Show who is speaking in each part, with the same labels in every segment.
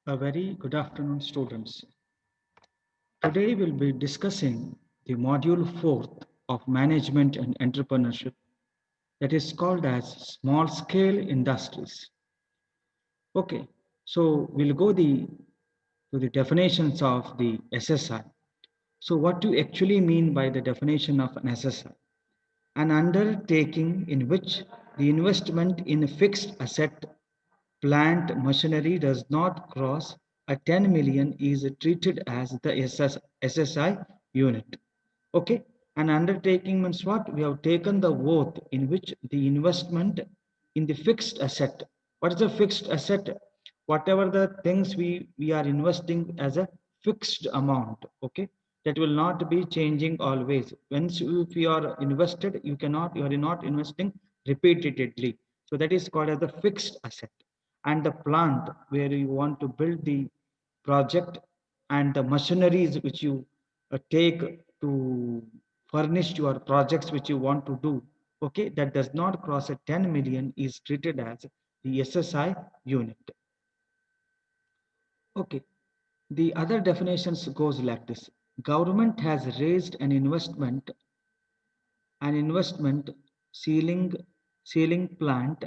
Speaker 1: A very good afternoon, students. Today we'll be discussing the module 4th of Management and Entrepreneurship that is called as Small Scale Industries. Okay, so we'll go to the definitions of the SSI. So what do you actually mean by the definition of an SSI? An undertaking in which the investment in a fixed asset, plant, machinery does not cross a 10 million is treated as the SSI unit. Okay, an undertaking means what? We have taken the oath in which the investment in the fixed asset. What is a fixed asset? Whatever the things we are investing as a fixed amount. Okay, that will not be changing always. Once if you are invested, you are not investing repeatedly. So that is called as the fixed asset. And the plant where you want to build the project and the machineries which you take to furnish your projects which you want to do, okay, that does not cross a 10 million is treated as the SSI unit. Okay, the other definitions goes like this. Government has raised an investment ceiling plant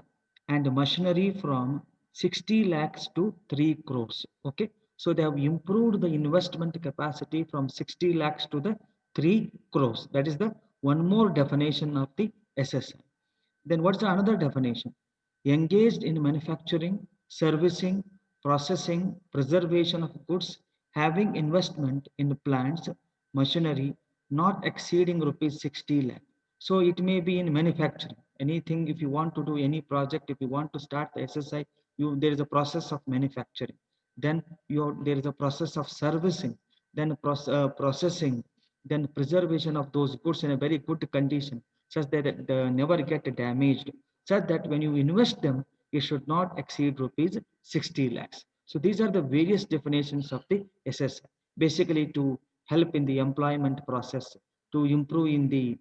Speaker 1: and machinery from 60 lakhs to 3 crores. Okay, so they have improved the investment capacity from 60 lakhs to the 3 crores. That is the one more definition of the SSI. Then what's the another definition? Engaged in manufacturing, servicing, processing, preservation of goods, having investment in plants, machinery not exceeding rupees 60 lakh. So it may be in manufacturing. Anything, if you want to do any project, if you want to start the SSI, there is a process of manufacturing. Then there is a process of servicing, then processing, then preservation of those goods in a very good condition, such that they never get damaged, such that when you invest them, it should not exceed rupees 60 lakhs. So these are the various definitions of the SSI, basically to help in the employment process, to improve in the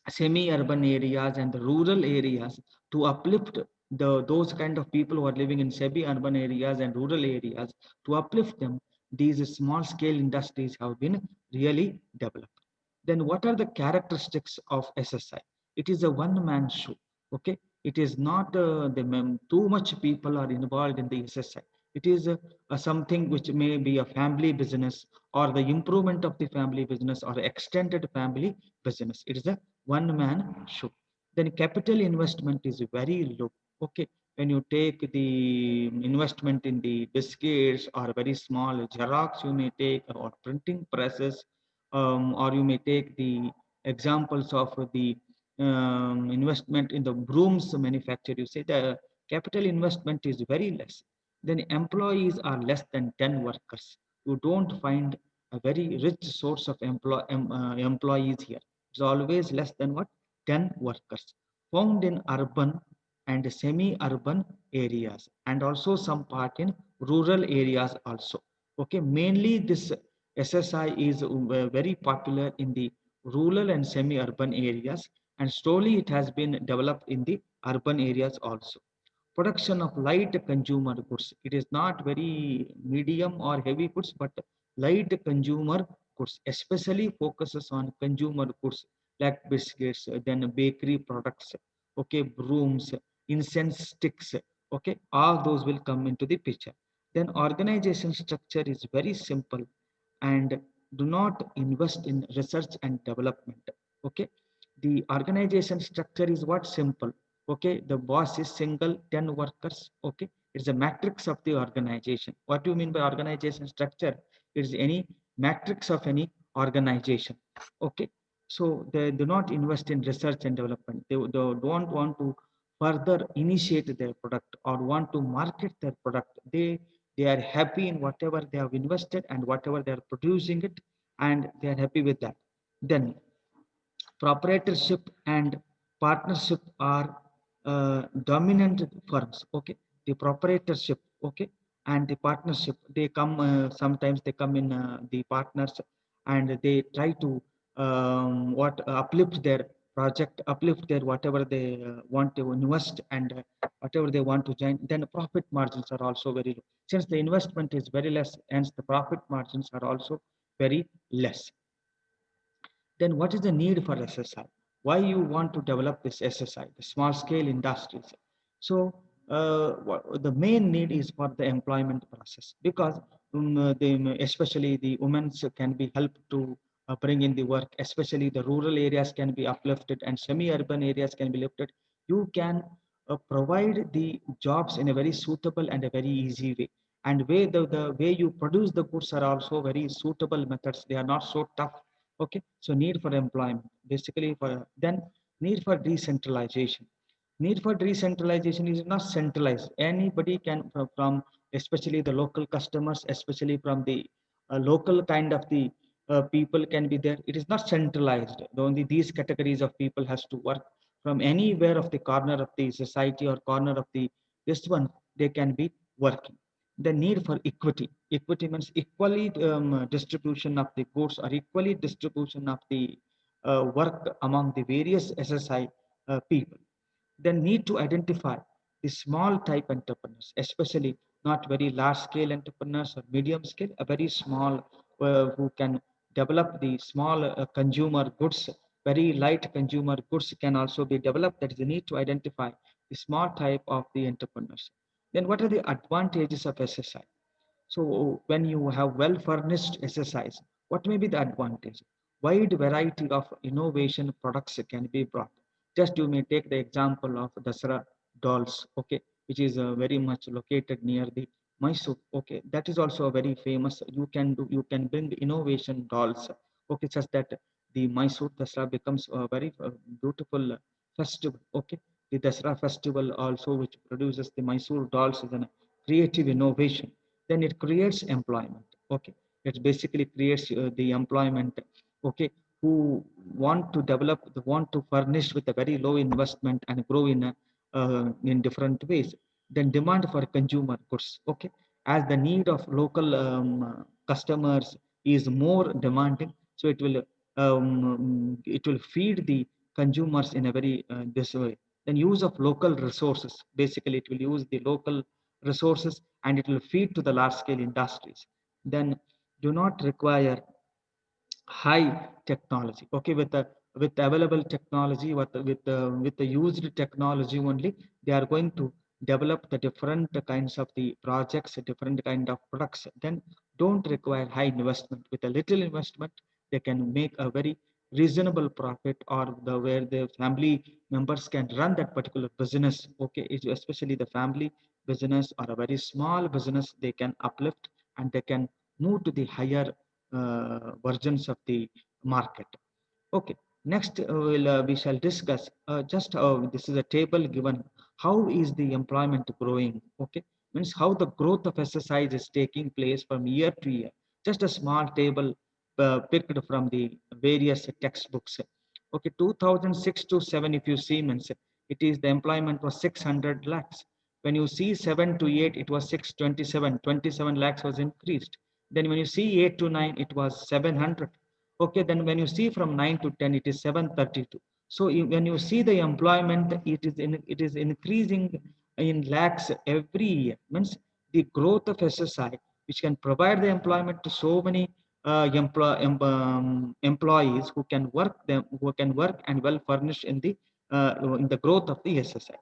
Speaker 1: semi-urban areas and the rural areas, to uplift those kind of people who are living in semi-urban areas and rural areas, to uplift them. These small scale industries have been really developed. Then what are the characteristics of SSI? It is a one man show. Okay, it is not too much people are involved in the SSI. It is something which may be a family business, or the improvement of the family business, or extended family business. It is a one man show. Then capital investment is very low. Okay, when you take the investment in the biscuits or very small xerox, you may take, or printing presses, or you may take the examples of the investment in the brooms manufacture. You say the capital investment is very less. Then employees are less than 10 workers. You don't find a very rich source of employees here. It's always less than what? 10 workers. Found in urban and semi-urban areas, and also some part in rural areas also. Okay, mainly this SSI is very popular in the rural and semi-urban areas, and slowly it has been developed in the urban areas also. Production of light consumer goods. It is not very medium or heavy goods, but light consumer goods, especially focuses on consumer goods like biscuits, then bakery products, okay, brooms, incense sticks, okay, all those will come into the picture. Then organization structure is very simple and do not invest in research and development. Okay, the organization structure is what? Simple. Okay, the boss is single, 10 workers. Okay, it's a matrix of the organization. What do you mean by organization structure? It is any matrix of any organization. Okay, so they do not invest in research and development. They don't want to further initiate their product or want to market their product. They are happy in whatever they have invested and whatever they are producing it, and they are happy with that. Then proprietorship and partnership are dominant firms. Okay, the proprietorship, okay, and the partnership, they come, sometimes they come in the partners, and they try to what uplift their project, uplift their whatever they want to invest, and whatever they want to join, then profit margins are also very low. Since the investment is very less, hence the profit margins are also very less. Then what is the need for SSI? Why you want to develop this SSI, the small scale industries? So the main need is for the employment process, because especially the women can be helped to bring in the work, especially the rural areas can be uplifted and semi-urban areas can be lifted. You can provide the jobs in a very suitable and a very easy way. And the way you produce the goods are also very suitable methods. They are not so tough. Okay, so need for employment, basically for then need for decentralization. Need for decentralization is not centralized. Anybody can from especially the local customers, especially from the local kind of the people can be there. It is not centralized. Only these categories of people has to work from anywhere of the corner of the society or corner of the this one, they can be working. The need for equity. Equity means equally distribution of the goods or equally distribution of the work among the various SSI people. Then need to identify the small type entrepreneurs, especially not very large scale entrepreneurs or medium scale, a very small who can develop the small consumer goods, very light consumer goods can also be developed. That is the need to identify the small type of the entrepreneurs. Then what are the advantages of SSI? So when you have well furnished SSIs, what may be the advantage? Wide variety of innovation products can be brought. Just you may take the example of Dasara dolls, okay, which is very much located near the Mysore. Okay, that is also a very famous. You can bring innovation dolls, okay, such that the Mysore Dasara becomes a very beautiful festival. Okay, the Dasara festival also, which produces the Mysore dolls, is a creative innovation. Then it creates employment. Okay, it basically creates the employment. Okay, who want to develop, want to furnish with a very low investment and grow in different ways. Then demand for consumer goods. Okay, as the need of local customers is more demanding, so it will feed the consumers in a very this way. Then use of local resources. Basically, it will use the local resources and it will feed to the large scale industries. Then do not require high technology. Okay, with the available technology, with the used technology only, they are going to develop the different kinds of the projects, different kind of products. Then don't require high investment. With a little investment, they can make a very reasonable profit, or the where the family members can run that particular business. Okay, especially the family business or a very small business, they can uplift and they can move to the higher versions of the market. Okay, next we shall discuss just this is a table given how is the employment growing. Okay, means how the growth of SSIs is taking place from year to year. Just a small table picked from the various textbooks. Okay, 2006 to 7, if you see, means it is the employment was 600 lakhs. When you see 7 to 8, it was 627, 27 lakhs was increased. Then when you see 8 to 9, it was 700. Okay, then when you see from 9 to 10, it is 732. So when you see the employment, it is increasing in lakhs every year. Means the growth of SSI, which can provide the employment to so many employees who can work and well furnished in the growth of the SSI.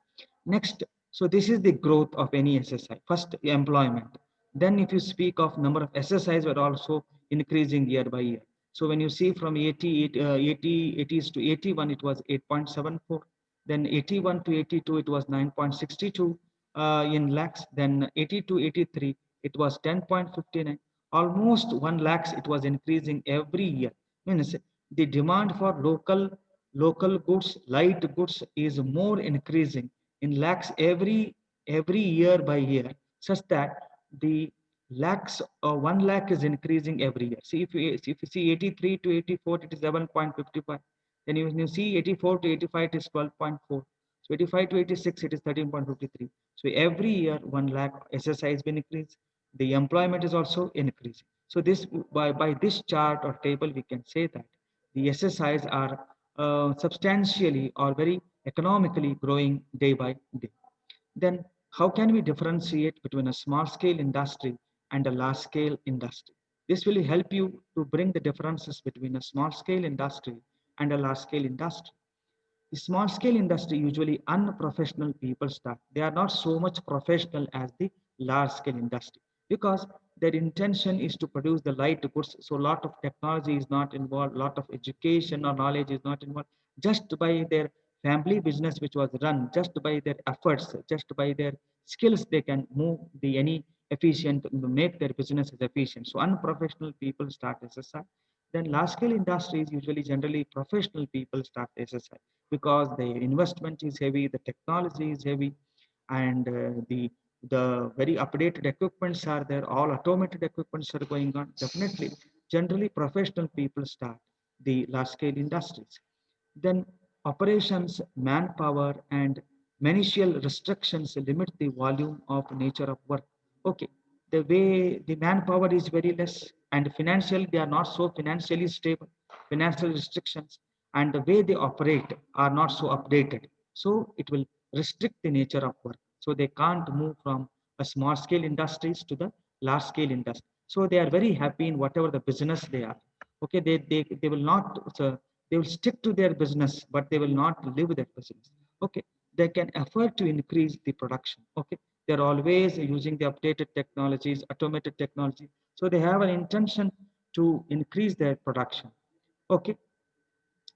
Speaker 1: Next, so this is the growth of any SSI. First, employment. Then, if you speak of number of SSIs, were also increasing year by year. So when you see from 80s to 81, it was 8.74. Then 81 to 82, it was 9.62 in lakhs. Then 80 to 83, it was 10.59. Almost 1 lakhs, it was increasing every year. Means the demand for local goods, light goods is more increasing in lakhs every year by year, such that the lakhs 1 lakh is increasing every year. See, if you see 83 to 84, it is 11.55. Then you see 84 to 85, it is 12.4. So 85 to 86, it is 13.53. So every year 1 lakh SSI has been increased. The employment is also increasing. So this by this chart or table, we can say that the SSIs are substantially or very economically growing day by day. Then how can we differentiate between a small scale industry and a large scale industry? This will help you to bring the differences between a small scale industry and a large scale industry. The small scale industry usually unprofessional people start. They are not so much professional as the large scale industry because their intention is to produce the light goods. So a lot of technology is not involved, a lot of education or knowledge is not involved. Just by their family business which was run, just by their efforts, just by their skills, they can move the any efficient, make their businesses efficient. So unprofessional people start SSI. Then large scale industries usually generally professional people start SSI because the investment is heavy, the technology is heavy, and the very updated equipments are there. All automated equipments are going on. Definitely, generally professional people start the large scale industries. Then operations, manpower, and managerial restrictions limit the volume of nature of work. Okay, the way the manpower is very less, and financially they are not so financially stable. Financial restrictions and the way they operate are not so updated. So it will restrict the nature of work. So they can't move from a small scale industries to the large scale industry. So they are very happy in whatever the business they are. Okay, they will not they will stick to their business, but they will not live that business. Okay, they can afford to increase the production. Okay, they're always using the updated technologies, automated technology. So they have an intention to increase their production. Okay,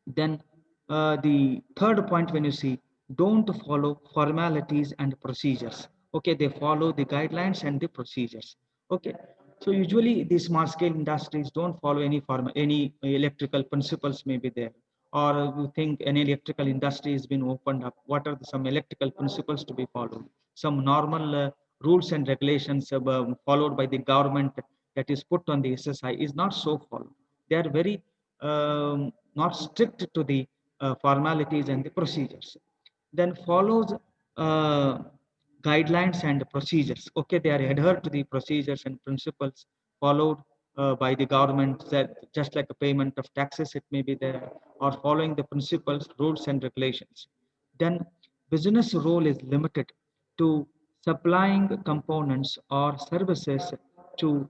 Speaker 1: then the third point, when you see, don't follow formalities and procedures. Okay, they follow the guidelines and the procedures. Okay, so usually these small scale industries don't follow any electrical principles may be there, or you think any electrical industry has been opened up. What are some electrical principles to be followed? Some normal rules and regulations followed by the government that is put on the SSI is not so followed. They are very not strict to the formalities and the procedures. Then follows uh, guidelines and procedures. Okay, they are adhere to the procedures and principles followed by the government, that just like a payment of taxes, it may be there, or following the principles, rules, and regulations. Then business role is limited to supplying components or services to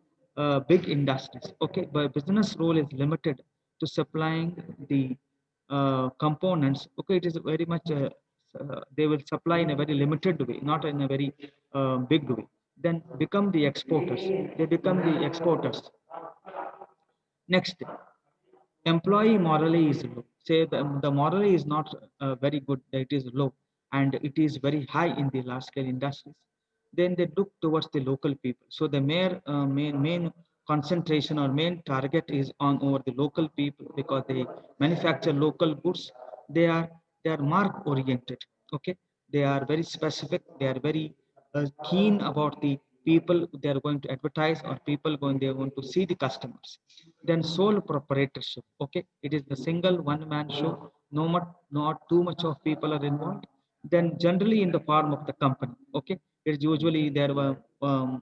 Speaker 1: big industries. Okay, but business role is limited to supplying the components. Okay, it is very much they will supply in a very limited way, not in a very big way. Then become the exporters. They become the exporters. Next, employee morale is low. Say the morale is not very good, it is low, and it is very high in the large scale industries. Then they look towards the local people. So the main concentration or main target is on over the local people because they manufacture local goods. They are mark oriented. Okay, they are very specific. They are very keen about the people they are going to advertise, or people going they are going to see the customers. Then sole proprietorship. Okay, it is the single one man show. Not too much of people are involved. Then generally in the form of the company. Okay, it is usually there were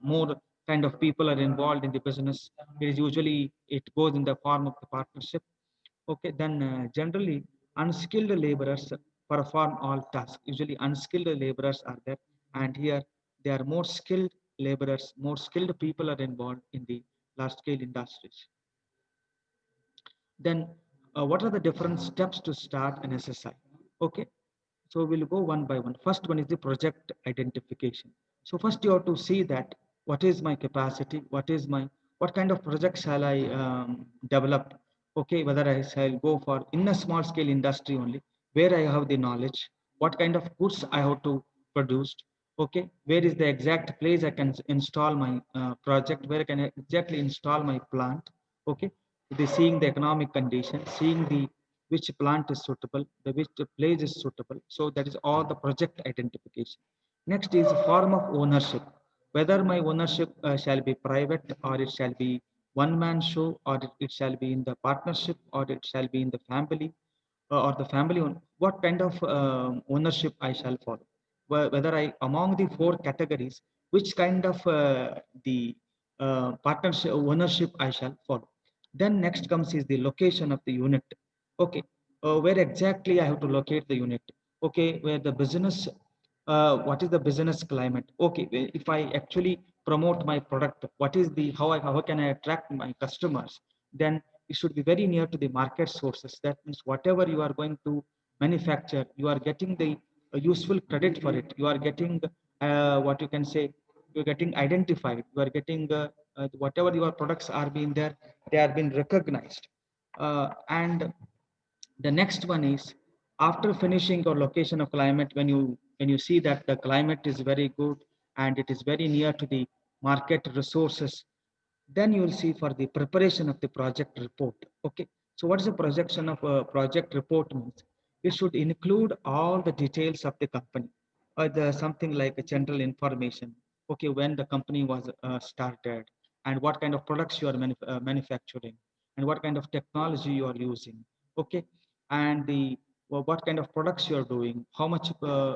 Speaker 1: more kind of people are involved in the business. It is usually it goes in the form of the partnership. Okay, then generally unskilled laborers perform all tasks. Usually unskilled laborers are there, and here they are more skilled laborers, more skilled people are involved in the large scale industries. Then what are the different steps to start an SSI? Okay, so we'll go one by one. First one is the project identification. So first you have to see that what is my capacity, what kind of project shall I develop? Okay, whether I shall go for in a small scale industry only, where I have the knowledge, what kind of goods I have to produce. Okay, where is the exact place I can install my project, where I can exactly install my plant. Okay, they seeing the economic condition, seeing the which plant is suitable, the which place is suitable. So that is all the project identification. Next is form of ownership. Whether my ownership shall be private, or it shall be one man show, or it shall be in the partnership, or it shall be in the family, or the family own. What kind of ownership I shall follow? Whether I among the four categories, which kind of the partnership ownership I shall follow. Then next comes is the location of the unit. Okay, where exactly I have to locate the unit. Okay, where the business, what is the business climate? Okay, if I actually promote my product, what is the how can I attract my customers? Then it should be very near to the market sources. That means whatever you are going to manufacture, you are getting the useful credit for it. You are getting what you can say. You are getting identified. You are getting whatever your products are being there. They are being recognized, and the next one is after finishing your location of climate, when you see that the climate is very good and it is very near to the market resources, then you will see for the preparation of the project report. Okay, so what is the projection of a project report means? It should include all the details of the company, or the something like a general information. Okay, when the company was started, and what kind of products you are manufacturing, and what kind of technology you are using. Okay, and the what kind of products you are doing, how much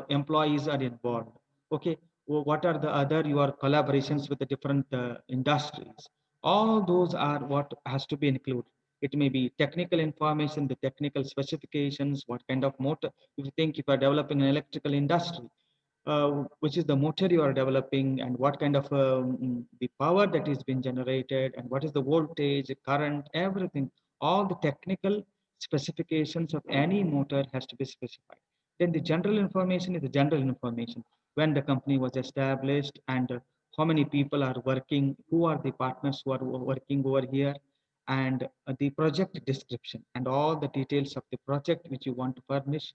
Speaker 1: employees are involved. Okay, what are the other your collaborations with the different industries. All those are what has to be included. It may be technical information, the technical specifications, what kind of motor. If you think if you are developing an electrical industry, which is the motor you are developing, and what kind of the power that is being generated, and what is the voltage, current, everything. All the technical specifications of any motor has to be specified. Then the general information is the general information, when the company was established, and how many people are working, who are the partners who are working over here, and the project description and all the details of the project which you want to furnish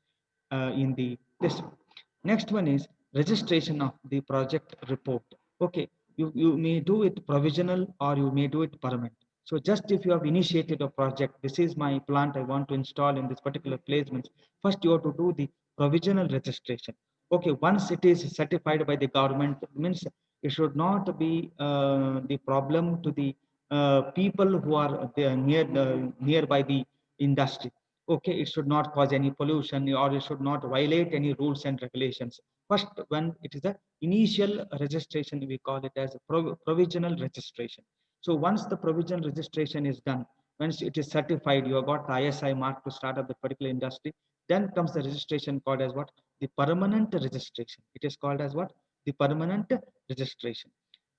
Speaker 1: in the this. Next one is registration of the project report. Okay, you may do it provisional or you may do it permanent. So just if you have initiated a project, this is my plant I want to install in this particular placement. First, you have to do the provisional registration. Okay, once it is certified by the government, means it should not be the problem to the people who are there nearby the industry. Okay, it should not cause any pollution, or it should not violate any rules and regulations. First, when it is the initial registration, we call it as a provisional registration. So once the provisional registration is done, once it is certified, you have got the ISI mark to start up the particular industry, then comes the registration called as what? The permanent registration. It is called as what? The permanent registration.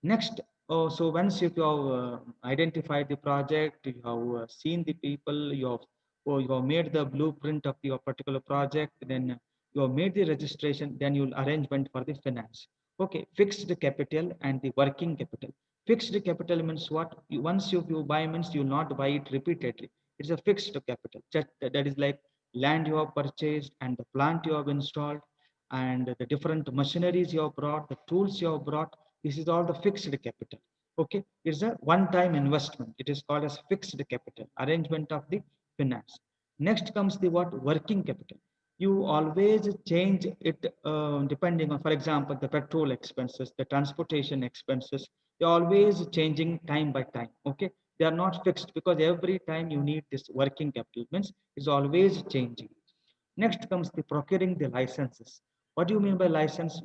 Speaker 1: Next, so once you have identified the project, you have seen the people, you have made the blueprint of your particular project, then you have made the registration, then you'll arrangement for the finance. Okay, fixed capital and the working capital. Fixed capital means what? Once you buy means you will not buy it repeatedly. It's a fixed capital. Just that is like land you have purchased and the plant you have installed and the different machineries you have brought, the tools you have brought. This is all the fixed capital. Okay, it's a one-time investment. It is called as fixed capital, arrangement of the finance. Next comes the what? Working capital. You always change it depending on, for example, the petrol expenses, the transportation expenses. They're always changing time by time. Okay, they are not fixed because every time you need this working capital means is always changing. Next comes the procuring the licenses. What do you mean by license?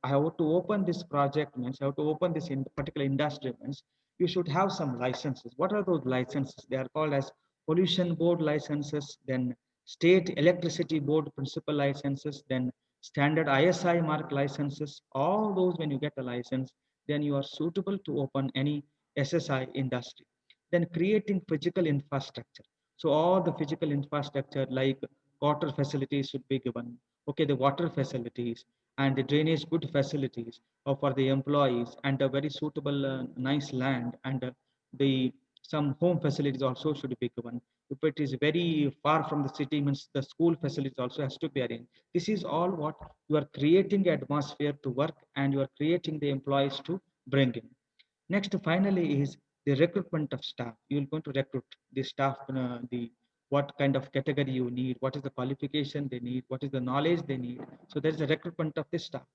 Speaker 1: I have to open this project means I have to open this in particular industry means you should have some licenses. What are those licenses? They are called as pollution board licenses, then state electricity board principal licenses, then standard ISI mark licenses. All those, when you get a license, then you are suitable to open any SSI industry. Then creating physical infrastructure. So all the physical infrastructure like water facilities should be given. Okay, the water facilities and the drainage good facilities for the employees, and a very suitable nice land, and the some home facilities also should be given. If it is very far from the city means the school facilities also has to be arranged. This is all what you are creating atmosphere to work, and you are creating the employees to bring in. Next, finally, is the recruitment of staff. You're going to recruit the staff, the what kind of category you need, what is the qualification they need, what is the knowledge they need. So there is a recruitment of the staff.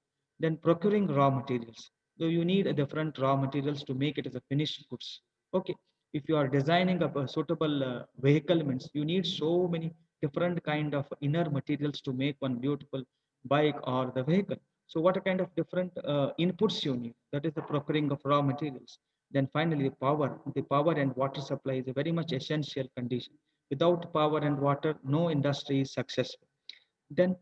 Speaker 1: Then procuring raw materials. So you need a different raw materials to make it as a finished goods. Okay, if you are designing a suitable vehicle, means you need so many different kind of inner materials to make one beautiful bike or the vehicle. So what kind of different inputs you need? That is the procuring of raw materials. Then finally, the power and water supply is a very much essential condition. Without power and water, no industry is successful. Then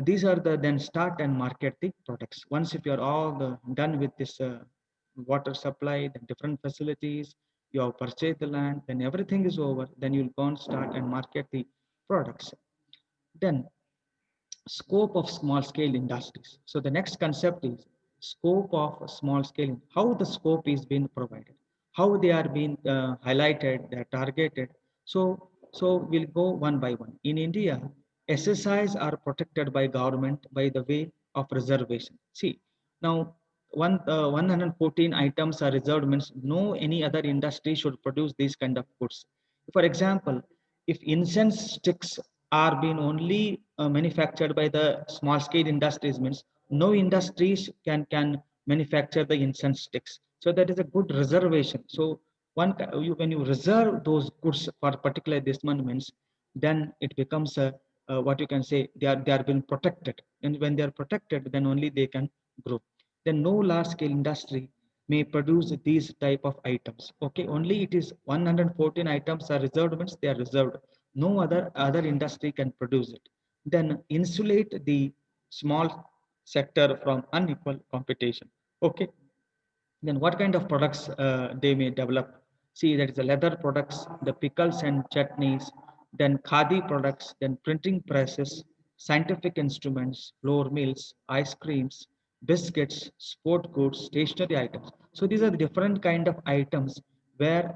Speaker 1: these are the then start and market the products. Once if you are all done with this water supply, the different facilities, you have purchased the land, then everything is over, then you'll go and start and market the products. Then scope of small scale industries. So the next concept is scope of small scale, how the scope is being provided, how they are being highlighted, they are targeted. So we'll go one by one. In India, SSIs are protected by government by the way of reservation. See, now 114 items are reserved means no any other industry should produce these kind of goods. For example, if incense sticks are being only manufactured by the small scale industries means no industries can manufacture the incense sticks. So that is a good reservation. So when you reserve those goods for particular this month means then it becomes a what you can say they are being protected, and when they are protected then only they can grow. Then no large scale industry may produce these type of items. Okay, only it is 114 items are reserved means they are reserved. No other industry can produce it. Then insulate the small sector from unequal competition. Okay, then what kind of products they may develop? See, that is the leather products, the pickles and chutneys, then khadi products, then printing presses, scientific instruments, flour mills, ice creams, biscuits, sport goods, stationery items. So these are the different kind of items where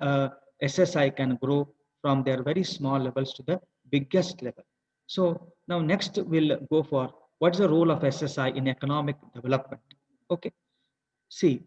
Speaker 1: SSI can grow from their very small levels to the biggest level. So now next we'll go for what's the role of SSI in economic development. Okay, see,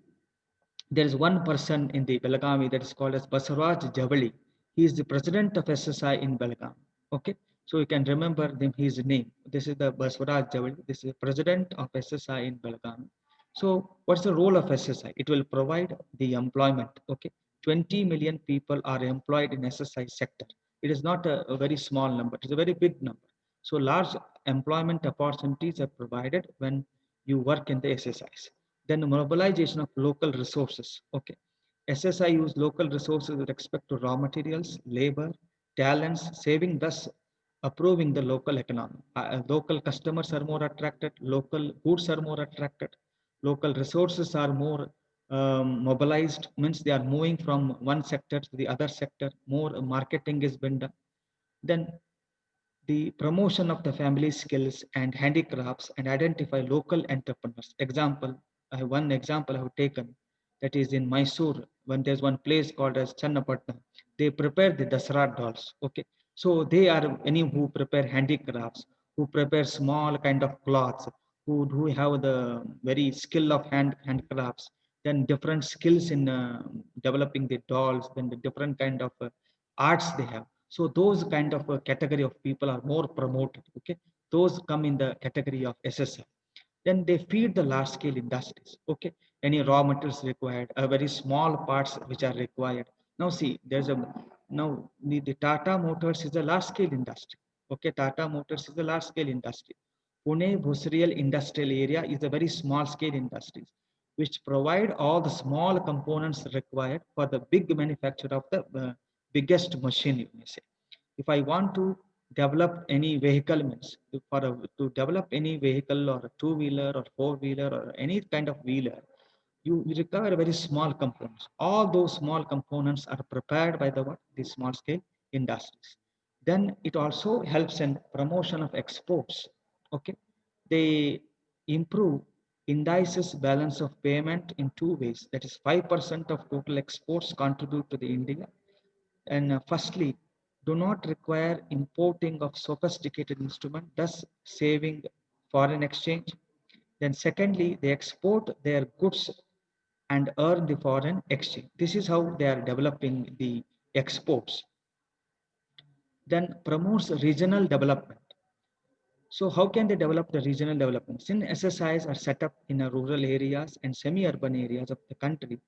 Speaker 1: there is one person in the Belagavi that is called as Basaraj Javali. He is the president of SSI in Belgaum. Okay, so you can remember his name. This is the Basaraj Javali. This is the president of SSI in Belgaum. So, what's the role of SSI? It will provide the employment. Okay, 20 million people are employed in SSI sector. It is not a very small number. It is a very big number. So, large employment opportunities are provided when you work in the SSIs. Then mobilization of local resources. Okay. SSI use local resources with respect to raw materials, labor, talents, saving thus approving the local economy. Local customers are more attracted, local goods are more attracted, local resources are more mobilized, means they are moving from one sector to the other sector, more marketing is been done. Then the promotion of the family skills and handicrafts and identify local entrepreneurs. Example, I have one example I have taken that is in Mysore when there's one place called as Channapatna. They prepare the Dasara dolls. Okay. So they are any who prepare handicrafts, who prepare small kind of cloths, who have the very skill of handcrafts, then different skills in developing the dolls, then the different kind of arts they have. So those kind of category of people are more promoted. Okay, those come in the category of SSI. Then they feed the large scale industries. Okay, any raw materials required, a very small parts which are required. Now see, there's a now the Tata Motors is a large scale industry. Okay, Tata Motors is a large scale industry. Pune Bhusrial Industrial Area is a very small scale industry which provide all the small components required for the big manufacture of the biggest machine, you may say. If I want to develop any vehicle means to develop any vehicle or a two-wheeler or four-wheeler or any kind of wheeler, you require very small components. All those small components are prepared by the small scale industries. Then it also helps in promotion of exports. Okay, they improve indices balance of payment in two ways. That is 5% of total exports contribute to the India. And firstly, do not require importing of sophisticated instrument, thus saving foreign exchange. Then secondly, they export their goods and earn the foreign exchange. This is how they are developing the exports. Then promotes regional development. So how can they develop the regional development? Since SSIs are set up in rural areas and semi-urban areas of the country,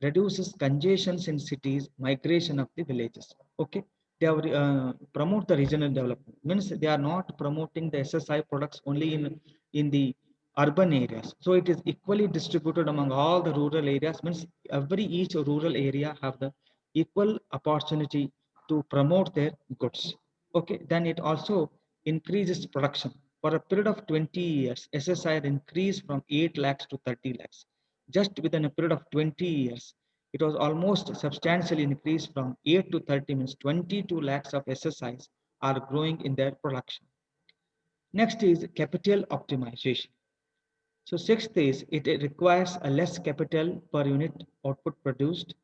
Speaker 1: reduces congestions in cities, migration of the villages. Okay, they have promote the regional development. Means they are not promoting the SSI products only in the urban areas. So it is equally distributed among all the rural areas. Means each rural area have the equal opportunity to promote their goods. Okay, then it also increases production. For a period of 20 years, SSI increased from 8 lakhs to 30 lakhs. Just within a period of 20 years, it was almost substantially increased from 8 to 30, means 22 lakhs of SSIs are growing in their production. Next is capital optimization. So sixth is it requires a less capital per unit output produced,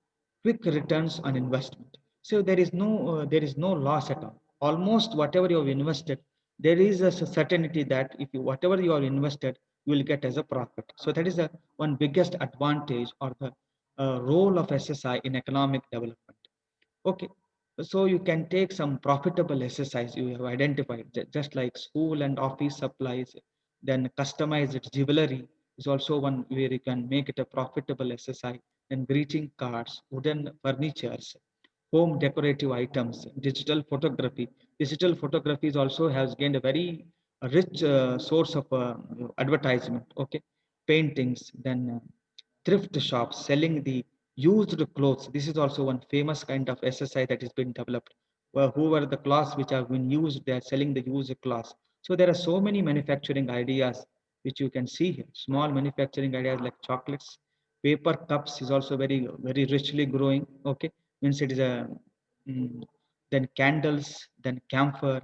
Speaker 1: quick returns on investment. So there is no loss at all. Almost whatever you have invested, there is a certainty that if you whatever you have invested, you will get as a profit. So that is the one biggest advantage or the role of SSI in economic development. Okay, so you can take some profitable exercise you have identified, just like school and office supplies, then customized jewelry is also one where you can make it a profitable exercise. Then greeting cards, wooden furnitures, home decorative items, digital photography. Digital photography is also has gained a very rich source of advertisement. Okay, paintings, then thrift shops selling the used clothes. This is also one famous kind of SSI that is being developed. Where whoever the cloths which have been used, they are selling the used cloths. So there are so many manufacturing ideas which you can see here. Small manufacturing ideas like chocolates, paper cups is also very richly growing. Okay, means it is a mm, then candles, then camphor,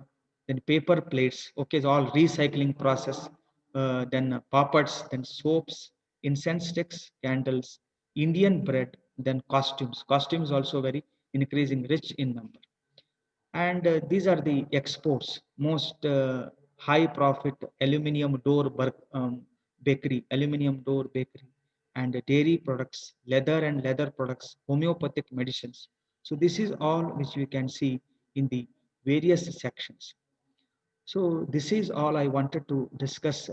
Speaker 1: then paper plates. Okay, it's all recycling process. Then papads, then soaps, incense sticks, candles, Indian bread, then costumes. Costumes also very increasing, rich in number. And these are the exports. Most high profit aluminum door bakery, aluminum door bakery, and dairy products, leather and leather products, homeopathic medicines. So this is all which we can see in the various sections. So this is all I wanted to discuss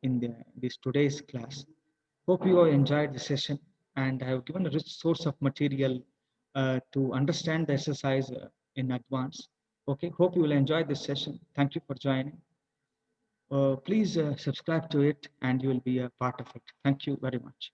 Speaker 1: in this today's class. Hope you have enjoyed the session, and I have given a rich source of material to understand the exercise in advance. Okay, hope you will enjoy this session. Thank you for joining. Please subscribe to it and you will be a part of it. Thank you very much.